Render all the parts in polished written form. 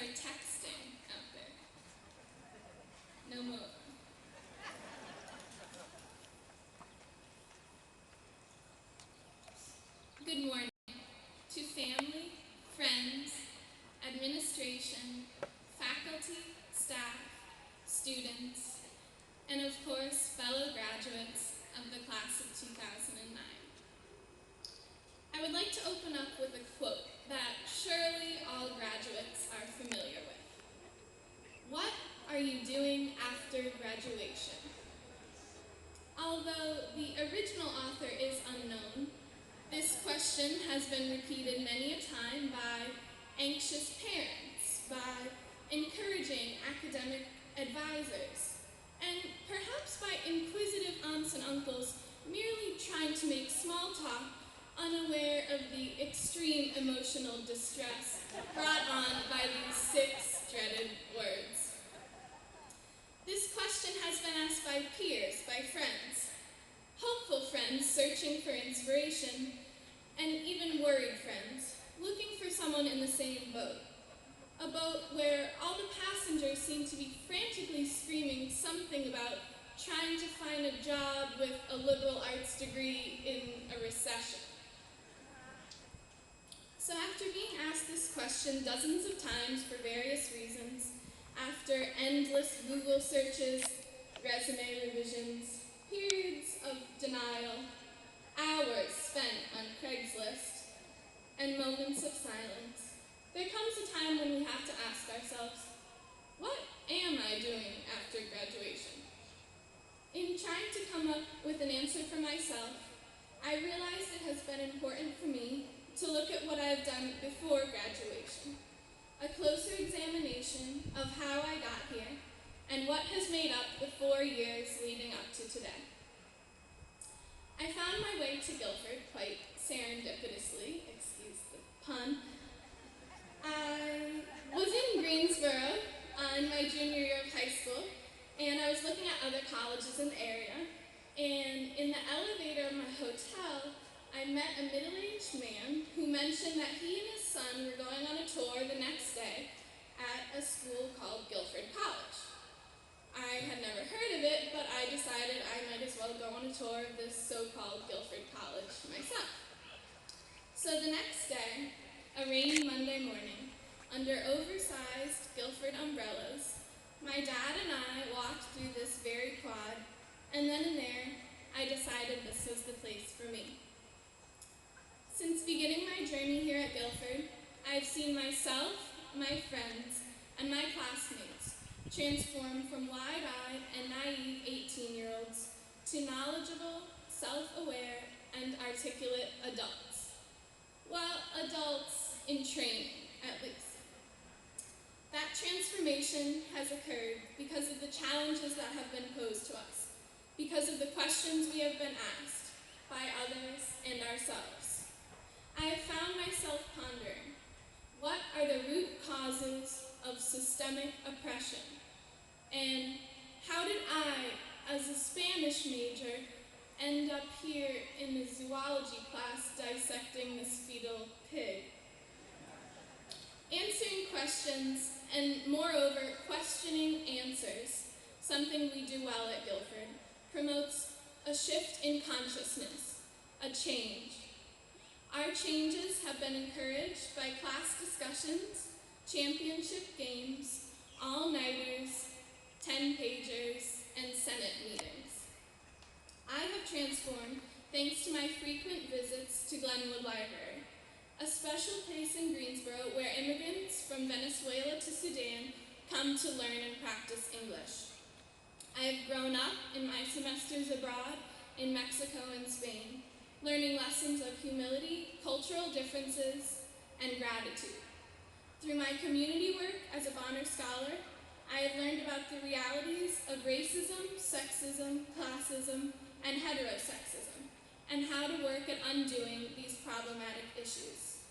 are texting out there. No more. Good morning to family, friends, administration, faculty, staff, students, and of course, fellow graduates of the class of 2009. I would like to open up with a quote that surely all graduates are familiar with. What are you doing after graduation? Although the original author is unknown, this question has been repeated many a time by anxious parents, by encouraging academic advisors, and perhaps by inquisitive aunts and uncles merely trying to make small talk, unaware of the extreme emotional distress brought on by these 6 dreaded words. This question has been asked by peers, by friends, hopeful friends searching for inspiration, and even worried friends, looking for someone in the same boat. A boat where all the passengers seem to be frantically screaming something about trying to find a job with a liberal arts degree in a recession. So after being asked this question dozens of times for various reasons, after endless Google searches, resume revisions, periods of denial, hours spent on Craigslist, and moments of silence, there comes a time when we have to ask ourselves, what am I doing after graduation? In trying to come up with an answer for myself, I realized it has been important for me to look at what I have done before graduation, a closer examination of how I got here and what has made up the 4 years leading up to today. I found my way to Guilford quite serendipitously, excuse the pun. I was in Greensboro in my junior year of high school, and I was looking at other colleges in the area, and in the elevator of my hotel, I met a middle-aged man who mentioned that he and his son were going on a tour the next day at a school called Guilford College. I had never heard of it, but I decided I might as well go on a tour of this so-called Guilford College myself. So the next day, a rainy Monday morning, under oversized Guilford umbrellas, my dad and I walked through this very quad, and then and there, I decided this was the place for me. Since beginning my journey here at Guilford, I've seen myself, my friends, and my classmates transform from wide-eyed and naive 18-year-olds to knowledgeable, self-aware, and articulate adults. Well, adults in training, at least. That transformation has occurred because of the challenges that have been posed to us, because of the questions we have been asked by others and ourselves. I have found myself pondering, what are the root causes of systemic oppression? And how did I, as a Spanish major, end up here in the zoology class dissecting this fetal pig? Answering questions, and moreover, questioning answers, something we do well at Guilford, promotes a shift in consciousness, a change. Our changes have been encouraged by class discussions, championship games, all-nighters, 10-pagers, and Senate meetings. I have transformed thanks to my frequent visits to Glenwood Library, a special place in Greensboro where immigrants from Venezuela to Sudan come to learn and practice English. I have grown up in my semesters abroad in Mexico and Spain, learning lessons of humility, cultural differences, and gratitude. Through my community work as a Bonner Scholar, I have learned about the realities of racism, sexism, classism, and heterosexism, and how to work at undoing these problematic issues.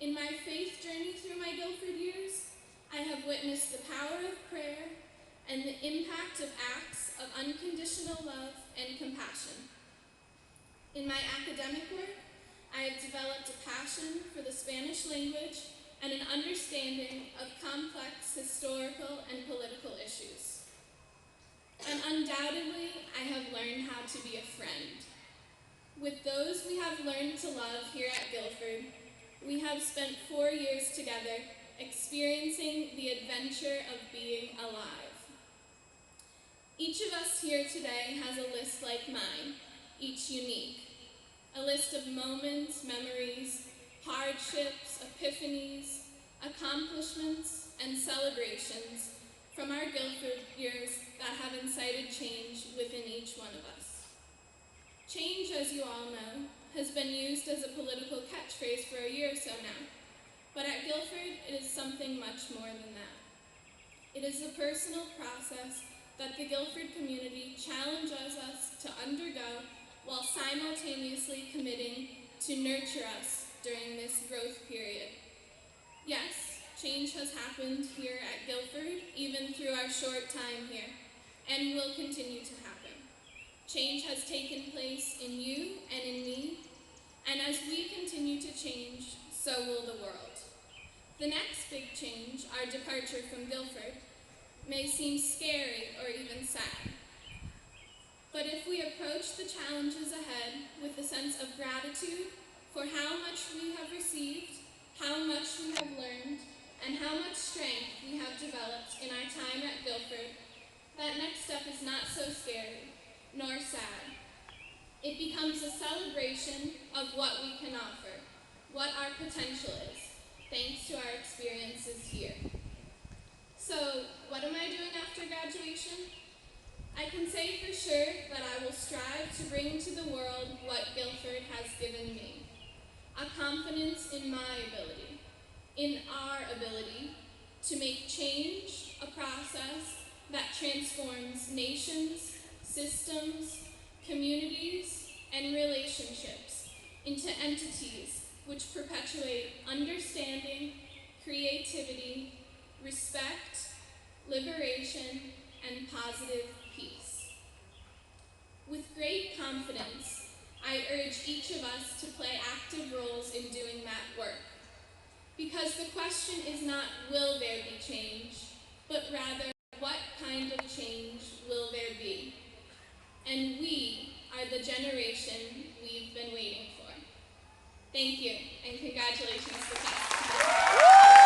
In my faith journey through my Guilford years, I have witnessed the power of prayer and the impact of acts of unconditional love and compassion. In my academic work, I have developed a passion for the Spanish language and an understanding of complex historical and political issues. And undoubtedly, I have learned how to be a friend. With those we have learned to love here at Guilford, we have spent 4 years together experiencing the adventure of being alive. Each of us here today has a list like mine, each unique. A list of moments, memories, hardships, epiphanies, accomplishments, and celebrations from our Guilford years that have incited change within each one of us. Change, as you all know, has been used as a political catchphrase for a year or so now, but at Guilford, it is something much more than that. It is a personal process that the Guilford community challenges us to undergo while simultaneously committing to nurture us during this growth period. Yes, change has happened here at Guilford, even through our short time here, and will continue to happen. Change has taken place in you and in me, and as we continue to change, so will the world. The next big change, our departure from Guilford, may seem scary or even sad. But if we approach the challenges ahead with a sense of gratitude for how much we have received, how much we have learned, and how much strength we have developed in our time at Guilford, that next step is not so scary, nor sad. It becomes a celebration of what we can offer, what our potential is, thanks to our experiences here. So, what am I doing after graduation? I can say for sure that I will strive to bring to the world what Guilford has given me. A confidence in my ability, in our ability, to make change a process that transforms nations, systems, communities, and relationships into entities which perpetuate understanding, creativity, respect, liberation, and positive peace. With great confidence, I urge each of us to play active roles in doing that work. Because the question is not, will there be change, but rather, what kind of change will there be? And we are the generation we've been waiting for. Thank you, and congratulations to us.